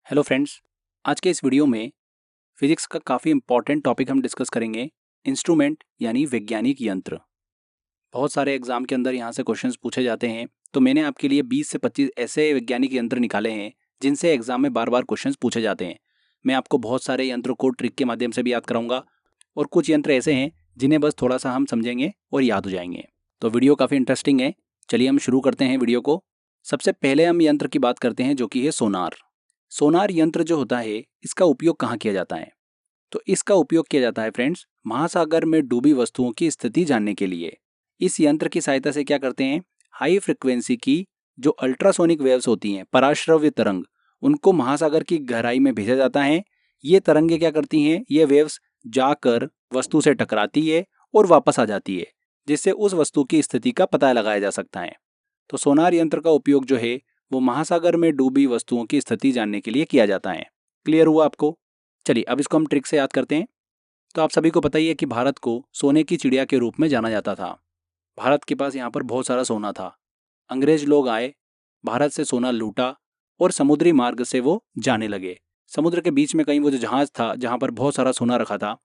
Hello friends, आज के इस वीडियो में फिजिक्स का काफ़ी इंपॉर्टेंट टॉपिक हम डिस्कस करेंगे। इंस्ट्रूमेंट यानी वैज्ञानिक यंत्र। बहुत सारे एग्जाम के अंदर यहाँ से क्वेश्चंस पूछे जाते हैं, तो मैंने आपके लिए 20 से 25 ऐसे वैज्ञानिक यंत्र निकाले हैं जिनसे एग्जाम में बार बार क्वेश्चंस पूछे जाते हैं। मैं आपको बहुत सारे यंत्रों को ट्रिक के माध्यम से भी याद कराऊंगा और कुछ यंत्र ऐसे हैं जिन्हें बस थोड़ा सा हम समझेंगे और याद हो जाएंगे। तो वीडियो काफ़ी इंटरेस्टिंग है। चलिए हम शुरू करते हैं वीडियो को। सबसे पहले हम यंत्र की बात करते हैं जो कि है सोनार। सोनार यंत्र जो होता है इसका उपयोग कहाँ किया जाता है? तो इसका उपयोग किया जाता है फ्रेंड्स महासागर में डूबी वस्तुओं की स्थिति जानने के लिए। इस यंत्र की सहायता से क्या करते हैं, हाई फ्रिक्वेंसी की जो अल्ट्रासोनिक वेव्स होती हैं, पराश्रव्य तरंग, उनको महासागर की गहराई में भेजा जाता है। ये तरंगे क्या करती हैं, ये वेव्स जाकर वस्तु से टकराती है और वापस आ जाती है, जिससे उस वस्तु की स्थिति का पता लगाया जा सकता है। तो सोनार यंत्र का उपयोग जो है वो महासागर में डूबी वस्तुओं की स्थिति जानने के लिए किया जाता है। क्लियर हुआ आपको? चलिए अब इसको हम ट्रिक से याद करते हैं। तो आप सभी को पता ही है कि भारत को सोने की चिड़िया के रूप में जाना जाता था। भारत के पास यहाँ पर बहुत सारा सोना था। अंग्रेज लोग आए, भारत से सोना लूटा और समुद्री मार्ग से वो जाने लगे। समुद्र के बीच में कहीं वो जो जहाज था जहाँ पर बहुत सारा सोना रखा था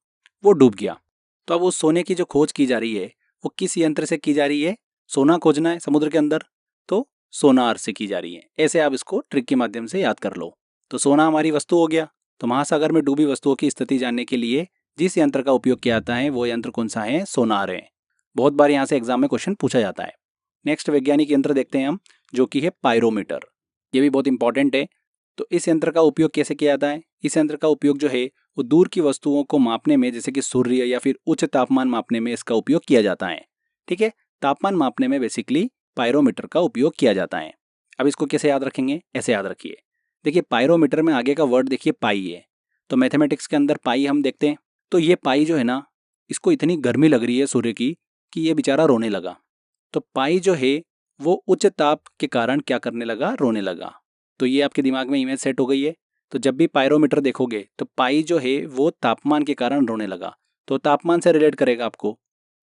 वो डूब गया। तो अब उस सोने की जो खोज की जा रही है वो किस यंत्र से की जा रही है? सोना खोजना है समुद्र के अंदर, तो सोनार से की जा रही है। ऐसे आप इसको ट्रिक के माध्यम से याद कर लो। तो सोना हमारी वस्तु हो गया। तो महासागर में डूबी वस्तुओं की स्थिति जानने के लिए जिस यंत्र का उपयोग किया जाता है वो यंत्र कौन सा है? सोनार है। बहुत बार यहाँ से एग्जाम में क्वेश्चन पूछा जाता है। नेक्स्ट वैज्ञानिक यंत्र देखते हैं हम, जो कि है पायरोमीटर। ये भी बहुत इंपॉर्टेंट है। तो इस यंत्र का उपयोग कैसे किया जाता है? इस यंत्र का उपयोग जो है वो दूर की वस्तुओं को मापने में, जैसे कि सूर्य या फिर उच्च तापमान मापने में इसका उपयोग किया जाता है। ठीक है, तापमान मापने में बेसिकली पायरोमीटर का उपयोग किया जाता है। अब इसको कैसे याद रखेंगे? ऐसे याद रखिए। देखिए पायरोमीटर में आगे का वर्ड देखिए पाई है। तो मैथमेटिक्स के अंदर पाई हम देखते हैं। तो ये पाई जो है ना, इसको इतनी गर्मी लग रही है सूर्य की कि ये बेचारा रोने लगा। तो पाई जो है वो उच्च ताप के कारण क्या करने लगा? रोने लगा। तो ये आपके दिमाग में इमेज सेट हो गई है। तो जब भी पायरोमीटर देखोगे तो पाई जो है वो तापमान के कारण रोने लगा, तो तापमान से रिलेट करेगा आपको।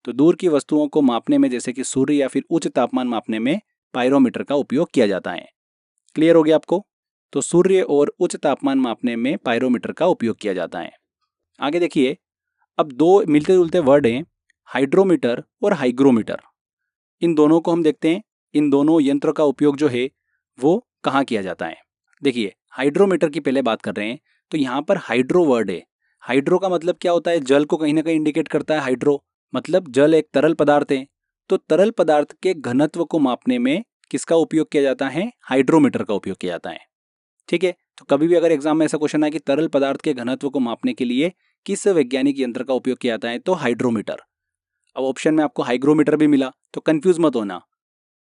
तो दूर की वस्तुओं को मापने में, जैसे कि सूर्य या फिर उच्च तापमान मापने में पायरोमीटर का उपयोग किया जाता है। क्लियर हो गया आपको? तो सूर्य और उच्च तापमान मापने में पायरोमीटर का उपयोग किया जाता है। आगे देखिए, अब दो मिलते जुलते वर्ड हैं, हाइड्रोमीटर और हाइग्रोमीटर। इन दोनों को हम देखते हैं। इन दोनों यंत्र का उपयोग जो है वो कहाँ किया जाता है? देखिए हाइड्रोमीटर की पहले बात कर रहे हैं। तो यहाँ पर हाइड्रो वर्ड है। हाइड्रो का मतलब क्या होता है? जल को कहीं ना कहीं इंडिकेट करता है। हाइड्रो मतलब जल एक तरल पदार्थ है। तो तरल पदार्थ के घनत्व को मापने में किसका उपयोग किया जाता है? हाइड्रोमीटर का उपयोग किया जाता है। ठीक है, तो कभी भी अगर एग्जाम में ऐसा क्वेश्चन आए कि तरल पदार्थ के घनत्व को मापने के लिए किस वैज्ञानिक यंत्र का उपयोग किया जाता है, तो हाइड्रोमीटर। अब ऑप्शन में आपको हाइग्रोमीटर भी मिला, तो कंफ्यूज मत होना,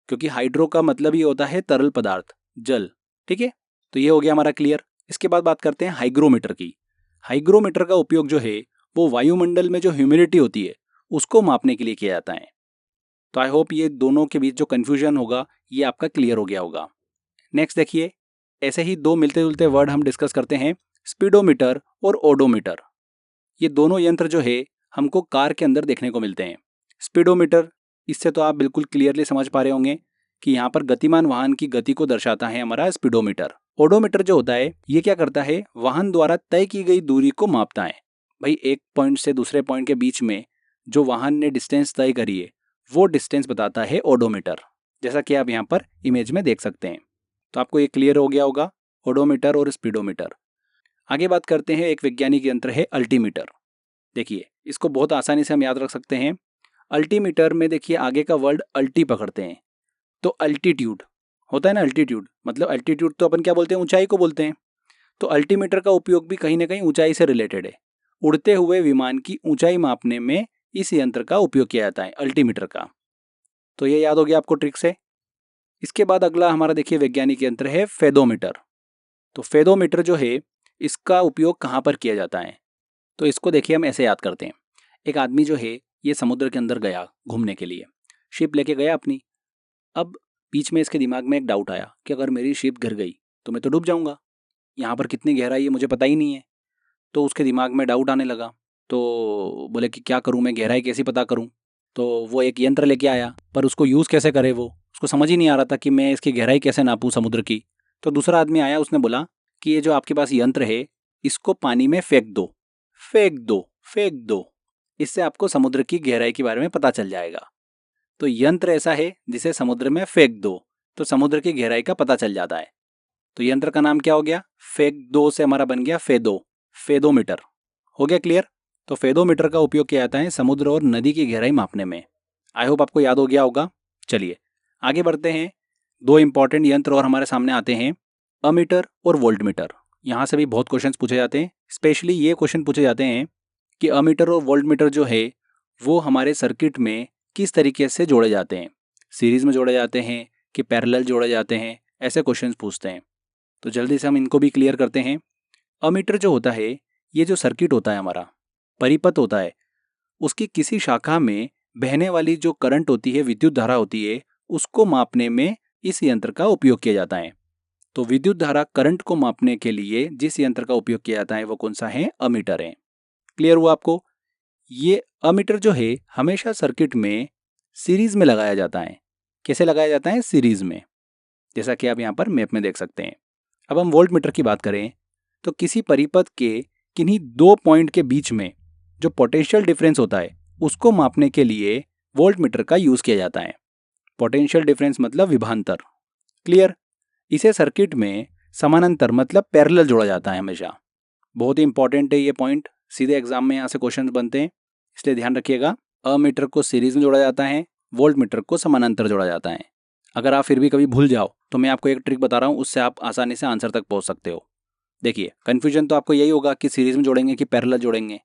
क्योंकि हाइड्रो का मतलब ही होता है तरल पदार्थ, जल। ठीक है, तो ये हो गया हमारा क्लियर। इसके बाद बात करते हैं हाइग्रोमीटर की। हाइग्रोमीटर का उपयोग जो है वो वायुमंडल में जो ह्यूमिडिटी होती है उसको मापने के लिए किया जाता है। तो आई होप ये दोनों के बीच जो कन्फ्यूजन होगा ये आपका क्लियर हो गया होगा। नेक्स्ट देखिए, ऐसे ही दो मिलते जुलते वर्ड हम डिस्कस करते हैं, स्पीडोमीटर और ओडोमीटर। ये दोनों यंत्र जो है हमको कार के अंदर देखने को मिलते हैं। स्पीडोमीटर, इससे तो आप बिल्कुल क्लियरली समझ पा रहे होंगे कि यहाँ पर गतिमान वाहन की गति को दर्शाता है हमारा स्पीडोमीटर। ओडोमीटर जो होता है ये क्या करता है? वाहन द्वारा तय की गई दूरी को मापता है। भाई एक पॉइंट से दूसरे पॉइंट के बीच में जो वाहन ने डिस्टेंस तय करी है वो डिस्टेंस बताता है ओडोमीटर, जैसा कि आप यहाँ पर इमेज में देख सकते हैं। तो आपको ये क्लियर हो गया होगा, ओडोमीटर और स्पीडोमीटर। आगे बात करते हैं, एक वैज्ञानिक यंत्र है अल्टीमीटर। देखिए इसको बहुत आसानी से हम याद रख सकते हैं। अल्टीमीटर में देखिए आगे का वर्ड अल्टी पकड़ते हैं। तो अल्टीट्यूड होता है ना, अल्टीट्यूड मतलब अल्टीट्यूड तो अपन क्या बोलते हैं? ऊंचाई को बोलते हैं। तो अल्टीमीटर का उपयोग भी कहीं ना कहीं ऊंचाई से रिलेटेड है। उड़ते हुए विमान की ऊंचाई मापने में इस यंत्र का उपयोग किया जाता है, अल्टीमीटर का। तो ये याद हो गया आपको ट्रिक से। इसके बाद अगला हमारा देखिए वैज्ञानिक यंत्र है फेदोमीटर। तो फेदोमीटर जो है इसका उपयोग कहाँ पर किया जाता है? तो इसको देखिए हम ऐसे याद करते हैं। एक आदमी जो है ये समुद्र के अंदर गया घूमने के लिए, शिप लेके गया अपनी। अब बीच में इसके दिमाग में एक डाउट आया कि अगर मेरी शिप गिर गई तो मैं तो डूब जाऊंगा, यहाँ पर कितनी गहराई है मुझे पता ही नहीं है। तो उसके दिमाग में डाउट आने लगा। तो बोले कि क्या करूँ मैं, गहराई कैसे पता करूँ? तो वो एक यंत्र लेके आया, पर उसको यूज़ कैसे करे वो उसको समझ ही नहीं आ रहा था कि मैं इसकी गहराई कैसे नापूँ समुद्र की। तो दूसरा आदमी आया, उसने बोला कि ये जो आपके पास यंत्र है इसको पानी में फेंक दो, फेंक दो, फेंक दो। इससे आपको समुद्र की गहराई के बारे में पता चल जाएगा। तो यंत्र ऐसा है जिसे समुद्र में फेंक दो तो समुद्र की गहराई का पता चल जाता है। तो यंत्र का नाम क्या हो गया? फेंक दो से हमारा बन गया फेदो, फेदोमीटर। हो गया क्लियर? तो फेदोमीटर का उपयोग किया जाता है समुद्र और नदी की गहराई मापने में। आई होप आपको याद हो गया होगा। चलिए आगे बढ़ते हैं। दो इंपॉर्टेंट यंत्र और हमारे सामने आते हैं, अमीटर और वोल्टमीटर। यहाँ से भी बहुत क्वेश्चंस पूछे जाते हैं। स्पेशली ये क्वेश्चन पूछे जाते हैं कि अमीटर और वोल्टमीटर जो है वो हमारे सर्किट में किस तरीके से जोड़े जाते हैं, सीरीज में जोड़े जाते हैं कि पैरेलल जोड़े जाते हैं, ऐसे क्वेश्चंस पूछते हैं। तो जल्दी से हम इनको भी क्लियर करते हैं। अमीटर जो होता है, ये जो सर्किट होता है हमारा, परिपथ होता है, उसकी किसी शाखा में बहने वाली जो करंट होती है, विद्युत धारा होती है, उसको मापने में इस यंत्र का उपयोग किया जाता है। तो विद्युत धारा करंट को मापने के लिए जिस यंत्र का उपयोग किया जाता है वो कौन सा है? अमीटर है। क्लियर हुआ आपको? ये अमीटर जो है हमेशा सर्किट में सीरीज में लगाया जाता है। कैसे लगाया जाता है? सीरीज में, जैसा कि आप यहाँ पर मैप में देख सकते हैं। अब हम वोल्टमीटर की बात करें तो किसी परिपथ के किन्हीं दो पॉइंट के बीच में जो पोटेंशियल डिफरेंस होता है उसको मापने के लिए वोल्टमीटर का यूज किया जाता है। पोटेंशियल डिफरेंस मतलब विभवांतर। क्लियर? इसे सर्किट में समानांतर मतलब पैरेलल जोड़ा जाता है हमेशा। बहुत ही इंपॉर्टेंट है ये पॉइंट, सीधे एग्जाम में यहाँ से क्वेश्चन बनते हैं, इसलिए ध्यान रखिएगा। अमीटर को सीरीज में जोड़ा जाता है, वोल्टमीटर को समानांतर जोड़ा जाता है। अगर आप फिर भी कभी भूल जाओ तो मैं आपको एक ट्रिक बता रहा हूँ, उससे आप आसानी से आंसर तक पहुँच सकते हो। देखिए कन्फ्यूजन तो आपको यही होगा कि सीरीज में जोड़ेंगे कि पैरेलल जोड़ेंगे।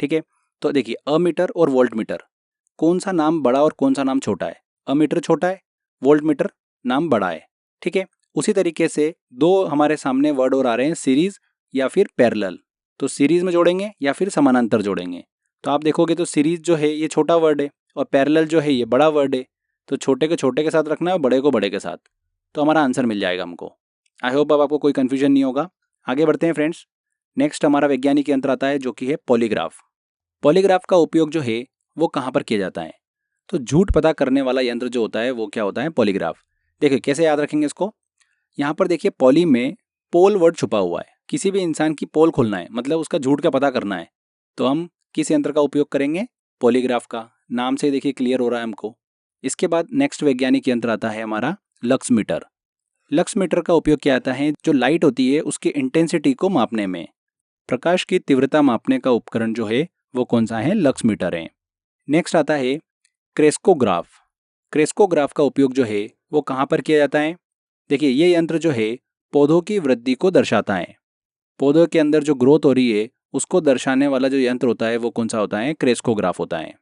ठीक है, तो देखिए अमीटर और वोल्टमीटर, कौन सा नाम बड़ा और कौन सा नाम छोटा है? अमीटर छोटा है, वोल्टमीटर नाम बड़ा है। ठीक है, उसी तरीके से दो हमारे सामने वर्ड और आ रहे हैं, सीरीज या फिर पैरेलल। तो सीरीज में जोड़ेंगे या फिर समानांतर जोड़ेंगे। तो आप देखोगे तो सीरीज जो है ये छोटा वर्ड है और पैरेलल जो है ये बड़ा वर्ड है। तो छोटे को छोटे के साथ रखना है और बड़े को बड़े के साथ, तो हमारा आंसर मिल जाएगा हमको। आई होप अब आपको कोई कन्फ्यूजन नहीं होगा। आगे बढ़ते हैं फ्रेंड्स। नेक्स्ट हमारा वैज्ञानिक यंत्र आता है जो कि है पॉलीग्राफ। पॉलीग्राफ का उपयोग जो है वो कहाँ पर किया जाता है? तो झूठ पता करने वाला यंत्र जो होता है वो क्या होता है? पॉलीग्राफ। देखिए कैसे याद रखेंगे इसको। यहाँ पर देखिए पॉली में पोल वर्ड छुपा हुआ है। किसी भी इंसान की पोल खोलना है मतलब उसका झूठ का पता करना है, तो हम किस यंत्र का उपयोग करेंगे? पॉलीग्राफ का। नाम से देखिए क्लियर हो रहा है हमको। इसके बाद नेक्स्ट वैज्ञानिक यंत्र आता है हमारा लक्स मीटर। लक्स मीटर का उपयोग किया जाता है जो लाइट होती है उसकी इंटेंसिटी को मापने में। प्रकाश की तीव्रता मापने का उपकरण जो है वो कौन सा है? लक्स मीटर है। नेक्स्ट आता है क्रेस्कोग्राफ। क्रेस्कोग्राफ का उपयोग जो है वो कहाँ पर किया जाता है? देखिए ये यंत्र जो है पौधों की वृद्धि को दर्शाता है। पौधों के अंदर जो ग्रोथ हो रही है उसको दर्शाने वाला जो यंत्र होता है वो कौन सा होता है? क्रेस्कोग्राफ होता है।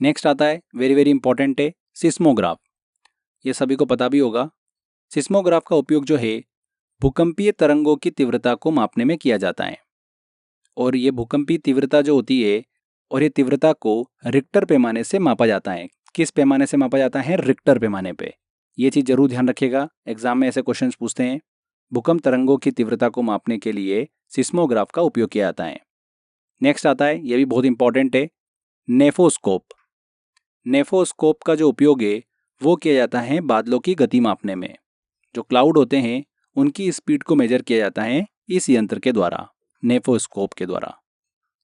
नेक्स्ट आता है, वेरी वेरी इंपॉर्टेंट है, सिस्मोग्राफ। ये सभी को पता भी होगा। सिस्मोग्राफ का उपयोग जो है भूकंपीय तरंगों की तीव्रता को मापने में किया जाता है। और ये भूकंपीय तीव्रता जो होती है और ये तीव्रता को रिक्टर पैमाने से मापा जाता है। किस पैमाने से मापा जाता है? रिक्टर पैमाने पे। ये चीज़ जरूर ध्यान रखिएगा, एग्जाम में ऐसे क्वेश्चंस पूछते हैं। भूकंप तरंगों की तीव्रता को मापने के लिए सिस्मोग्राफ का उपयोग किया जाता है। नेक्स्ट आता है, ये भी बहुत इंपॉर्टेंट है, नेफोस्कोप। नेफोस्कोप का जो उपयोग है वो किया जाता है बादलों की गति मापने में। जो क्लाउड होते हैं उनकी स्पीड को मेजर किया जाता है इस यंत्र के द्वारा, नेफोस्कोप के द्वारा।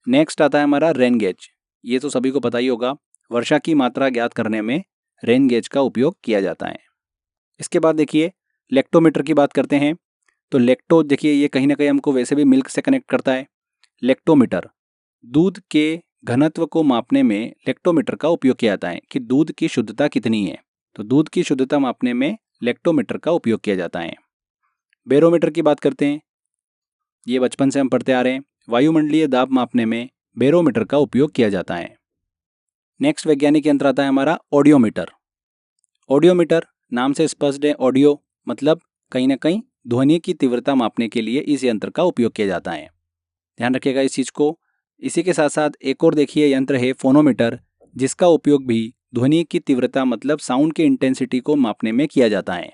नेक्स्ट आता है हमारा रेन गेज। ये तो सभी को पता ही होगा, वर्षा की मात्रा ज्ञात करने में रेन गेज का उपयोग किया जाता है। इसके बाद देखिए लेक्टोमीटर की बात करते हैं। तो लेक्टो देखिए ये कहीं ना कहीं हमको वैसे भी मिल्क से कनेक्ट करता है। लेक्टोमीटर, दूध के घनत्व को मापने में लेक्टोमीटर का उपयोग किया जाता है कि दूध की शुद्धता कितनी है। तो दूध की शुद्धता मापने में लेक्टोमीटर का उपयोग किया जाता है। बैरोमीटर की बात करते हैं। ये बचपन से हम पढ़ते आ रहे हैं, वायुमंडलीय दाब मापने में बैरोमीटर का उपयोग किया जाता है। नेक्स्ट वैज्ञानिक यंत्र आता है हमारा ऑडियोमीटर। ऑडियोमीटर नाम से स्पष्ट है, ऑडियो मतलब कहीं ना कहीं ध्वनि की तीव्रता मापने के लिए इस यंत्र का उपयोग किया जाता है। ध्यान रखिएगा इस चीज़ को। इसी के साथ साथ एक और देखिए यंत्र है फोनोमीटर, जिसका उपयोग भी ध्वनि की तीव्रता मतलब साउंड की इंटेंसिटी को मापने में किया जाता है।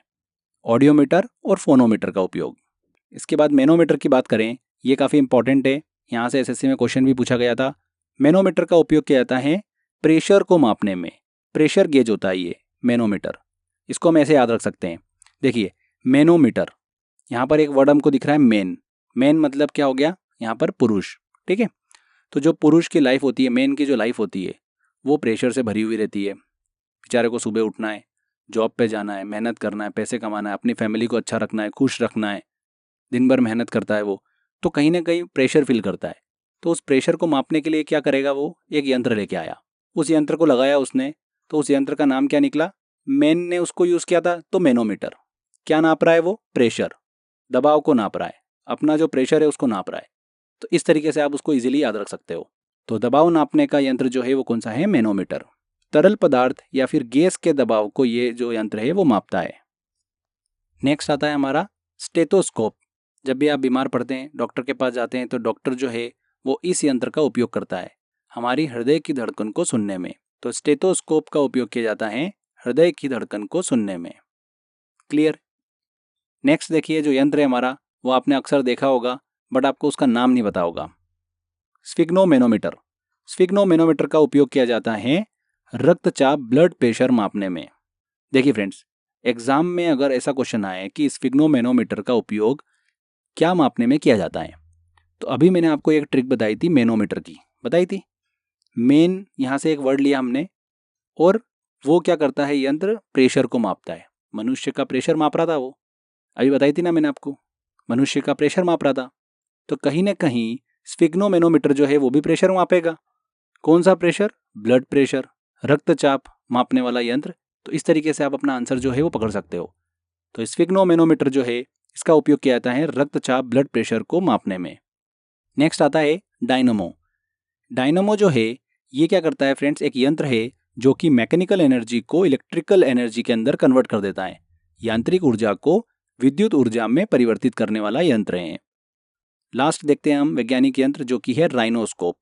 ऑडियोमीटर और फोनोमीटर का उपयोग। इसके बाद मैनोमीटर की बात करें, ये काफ़ी इंपॉर्टेंट है, यहाँ से एसएससी में क्वेश्चन भी पूछा गया था। मैनोमीटर का उपयोग किया जाता है प्रेशर को मापने में। प्रेशर गेज होता है ये मैनोमीटर, इसको हम ऐसे याद रख सकते हैं। देखिए मैनोमीटर, यहाँ पर एक वर्ड हमको दिख रहा है मैन, मैन मतलब क्या हो गया यहाँ पर पुरुष, ठीक है। तो जो पुरुष की लाइफ होती है, मैन की जो लाइफ होती है वो प्रेशर से भरी हुई रहती है। बेचारे को सुबह उठना है, जॉब पे जाना है, मेहनत करना है, पैसे कमाना है, अपनी फैमिली को अच्छा रखना है, खुश रखना है, दिन भर मेहनत करता है वो, तो कहीं ना कहीं प्रेशर फील करता है। तो उस प्रेशर को मापने के लिए क्या करेगा, वो एक यंत्र लेके आया, उस यंत्र को लगाया उसने, तो उस यंत्र का नाम क्या निकला, मैन ने उसको यूज़ किया था तो मैनोमीटर। क्या नाप रहा है वो, प्रेशर, दबाव को नाप रहा है, अपना जो प्रेशर है उसको नाप रहा है। तो इस तरीके से आप उसको इजीली याद रख सकते हो। तो दबाव नापने का यंत्र जो है वो कौन सा है, मैनोमीटर। तरल पदार्थ या फिर गैस के दबाव को ये जो यंत्र है वो मापता है। नेक्स्ट आता है हमारा स्टेथोस्कोप। जब भी आप बीमार पड़ते हैं, डॉक्टर के पास जाते हैं, तो डॉक्टर जो है वो इस यंत्र का उपयोग करता है हमारी हृदय की धड़कन को सुनने में। तो स्टेथोस्कोप का उपयोग किया जाता है हृदय की धड़कन को सुनने में। क्लियर। नेक्स्ट देखिए, जो यंत्र है हमारा वो आपने अक्सर देखा होगा बट आपको उसका नाम नहीं पता होगा, स्फिग्नोमेनोमीटर। स्फिग्नोमेनोमीटर का उपयोग किया जाता है रक्तचाप, ब्लड प्रेशर मापने में। देखिए फ्रेंड्स, एग्जाम में अगर ऐसा क्वेश्चन आए कि स्फिग्नोमेनोमीटर का उपयोग क्या मापने में किया जाता है, तो अभी मैंने आपको एक ट्रिक बताई थी, मैनोमीटर की बताई थी। मेन यहाँ से एक वर्ड लिया हमने, और वो क्या करता है, यंत्र प्रेशर को मापता है। मनुष्य का प्रेशर माप रहा था वो, अभी बताई थी ना मैंने आपको, मनुष्य का प्रेशर माप रहा था। तो कहीं ना कहीं स्फिग्नोमेनोमीटर जो है वो भी प्रेशर मापेगा। कौन सा प्रेशर, ब्लड प्रेशर, रक्तचाप मापने वाला यंत्र। तो इस तरीके से आप अपना आंसर जो है वो पकड़ सकते हो। तो स्फिग्नोमेनोमीटर जो है इसका उपयोग किया जाता है रक्तचाप, ब्लड प्रेशर को मापने में। नेक्स्ट आता है डायनमो। डायनमो जो है ये क्या करता है फ्रेंड्स, एक यंत्र है जो कि मैकेनिकल एनर्जी को इलेक्ट्रिकल एनर्जी के अंदर कन्वर्ट कर देता है। यांत्रिक ऊर्जा को विद्युत ऊर्जा में परिवर्तित करने वाला यंत्र है। लास्ट देखते हैं हम वैज्ञानिक यंत्र, जो कि है राइनोस्कोप।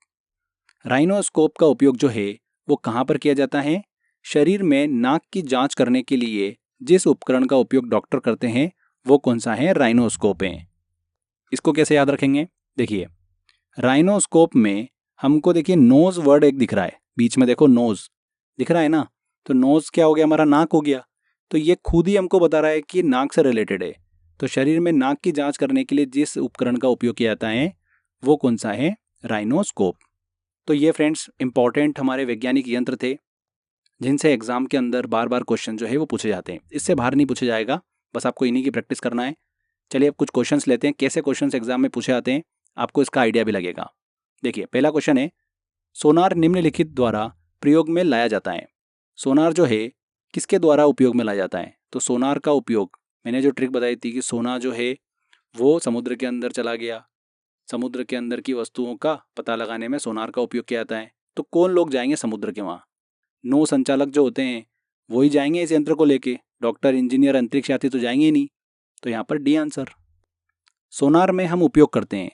राइनोस्कोप का उपयोग जो है वो कहाँ पर किया जाता है, शरीर में नाक की जांच करने के लिए जिस उपकरण का उपयोग डॉक्टर करते हैं वो कौन सा है, राइनोस्कोप है। इसको कैसे याद रखेंगे, देखिए राइनोस्कोप में हमको देखिए नोज वर्ड एक दिख रहा है, बीच में देखो नोज दिख रहा है ना, तो नोज क्या हो गया, हमारा नाक हो गया। तो ये खुद ही हमको बता रहा है कि नाक से रिलेटेड है। तो शरीर में नाक की जांच करने के लिए जिस उपकरण का उपयोग किया जाता है वो कौन सा है, राइनोस्कोप। तो ये फ्रेंड्स इंपॉर्टेंट हमारे वैज्ञानिक यंत्र थे जिनसे एग्जाम के अंदर बार बार क्वेश्चन जो है वो पूछे जाते हैं। इससे बाहर नहीं पूछे जाएगा, बस आपको इन्हीं की प्रैक्टिस करना है। चलिए अब कुछ क्वेश्चंस लेते हैं, कैसे क्वेश्चंस एग्जाम में पूछे जाते हैं आपको इसका आइडिया भी लगेगा। देखिए पहला क्वेश्चन है, सोनार निम्नलिखित द्वारा प्रयोग में लाया जाता है। सोनार जो है किसके द्वारा उपयोग में लाया जाता है, तो सोनार का उपयोग, मैंने जो ट्रिक बताई थी कि सोना जो है वो समुद्र के अंदर चला गया, समुद्र के अंदर की वस्तुओं का पता लगाने में सोनार का उपयोग किया जाता है। तो कौन लोग जाएंगे समुद्र के वहाँ, नौ संचालक जो होते हैं वही जाएंगे इस यंत्र को लेके, डॉक्टर, इंजीनियर, अंतरिक्ष यात्री तो जाएंगे ही नहीं। तो यहाँ पर डी आंसर। सोनार में हम उपयोग करते हैं,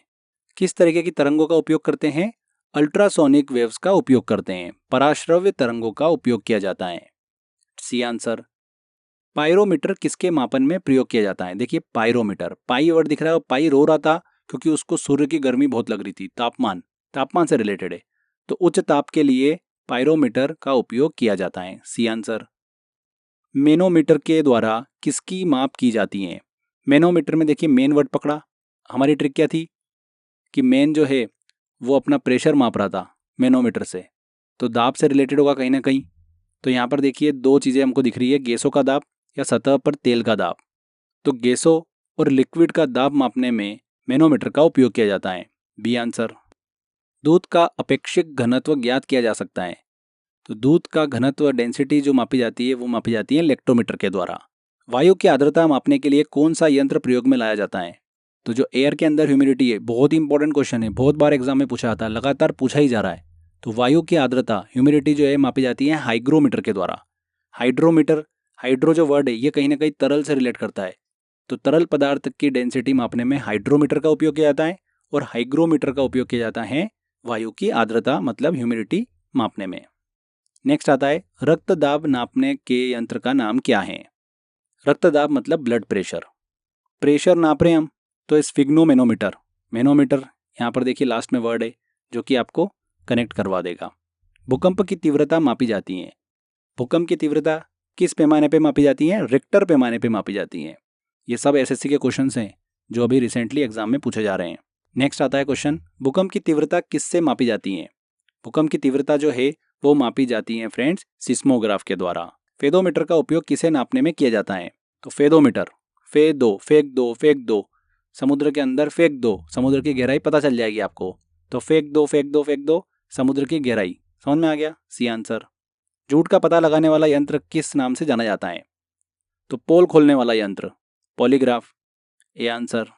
किस तरीके की तरंगों का उपयोग करते हैं, अल्ट्रासोनिक वेव्स का उपयोग करते हैं, पराश्रव्य तरंगों का उपयोग किया जाता है, सी आंसर। पायरोमीटर किसके मापन में प्रयोग किया जाता है, देखिए पायरोमीटर, पाई वर्ड दिख रहा है, पाई रो रहा था क्योंकि उसको सूर्य की गर्मी बहुत लग रही थी, तापमान, तापमान से रिलेटेड है। तो उच्च ताप के लिए पायरोमीटर का उपयोग किया जाता है, सी आंसर। मैनोमीटर के द्वारा किसकी माप की जाती है, मैनोमीटर में देखिए मेन वर्ड पकड़ा, हमारी ट्रिक क्या थी कि मेन जो है वो अपना प्रेशर माप रहा था मैनोमीटर से, तो दाब से रिलेटेड होगा कहीं ना कहीं। तो यहाँ पर देखिए दो चीज़ें हमको दिख रही है, गैसों का दाब या सतह पर तेल का दाब। तो गैसों और लिक्विड का दाब मापने में मैनोमीटर का उपयोग किया जाता है, बी आंसर। दूध का अपेक्षित घनत्व ज्ञात किया जा सकता है, तो दूध का घनत्व, डेंसिटी जो मापी जाती है वो मापी जाती है इलेक्ट्रोमीटर के द्वारा। वायु की आर्द्रता मापने के लिए कौन सा यंत्र प्रयोग में लाया जाता है, तो जो एयर के अंदर ह्यूमिडिटी है, बहुत ही इंपॉर्टेंट क्वेश्चन है, बहुत बार एग्जाम में पूछा जाता है, लगातार पूछा ही जा रहा है। तो वायु की आर्द्रता, ह्यूमिडिटी जो है मापी जाती है हाइग्रोमीटर के द्वारा। हाइड्रोमीटर, हाइड्रो जो वर्ड है ये कहीं ना कहीं तरल से रिलेट करता है, तो तरल पदार्थ की डेंसिटी मापने में हाइड्रोमीटर का उपयोग किया जाता है, और हाइग्रोमीटर का उपयोग किया जाता है वायु की आर्द्रता मतलब ह्यूमिडिटी मापने में। नेक्स्ट आता है, रक्त दाब नापने के यंत्र का नाम क्या है। रक्त दाब मतलब ब्लड प्रेशर, प्रेशर नाप रहे हैं हम, तो स्फिग्नोमेनोमीटर, मैनोमीटर यहाँ पर देखिए लास्ट में वर्ड है जो कि आपको कनेक्ट करवा देगा। भूकंप की तीव्रता मापी जाती है, भूकंप की तीव्रता किस पैमाने पे मापी जाती है, रिक्टर पैमाने पे मापी जाती है। ये सब एसएससी के क्वेश्चंस हैं, जो अभी रिसेंटली एग्जाम में पूछे जा रहे हैं। नेक्स्ट आता है क्वेश्चन, भूकंप की तीव्रता किससे मापी जाती है? भूकंप की तीव्रता जो है वो मापी जाती है फ्रेंड्स सिस्मोग्राफ के द्वारा। फेदोमीटर का उपयोग किसे नापने में किया जाता है? तो फेदोमीटर, फेंक दो, समुद्र के अंदर फेंक दो, समुद्र की गहराई पता चल जाएगी आपको। तो फेंक दो समुद्र की गहराई, समझ में आ गया? C answer. झूठ का पता लगाने वाला यंत्र किस नाम से जाना जाता है? तो पोल खोलने वाला यंत्र, पॉलीग्राफ। A answer.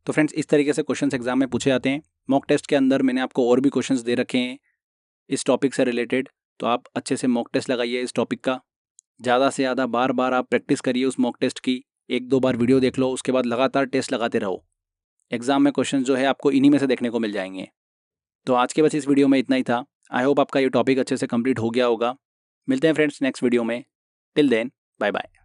तो फ्रेंड्स इस तरीके से क्वेश्चंस एग्जाम में पूछे जाते हैं। मॉक टेस्ट के अंदर मैंने आपको और भी क्वेश्चंस दे रखे हैं इस टॉपिक से रिलेटेड, तो आप अच्छे से मॉक टेस्ट लगाइए इस टॉपिक का। ज़्यादा से ज़्यादा बार बार आप प्रैक्टिस करिए उस मॉक टेस्ट की। 1-2 बार वीडियो देख लो, उसके बाद लगातार टेस्ट लगाते रहो। एग्जाम में क्वेश्चन जो है आपको इन्हीं में से देखने को मिल जाएंगे। तो आज के बस इस वीडियो में इतना ही था। आई होप आपका ये टॉपिक अच्छे से कंप्लीट हो गया होगा। मिलते हैं फ्रेंड्स नेक्स्ट वीडियो में। Till then, bye bye.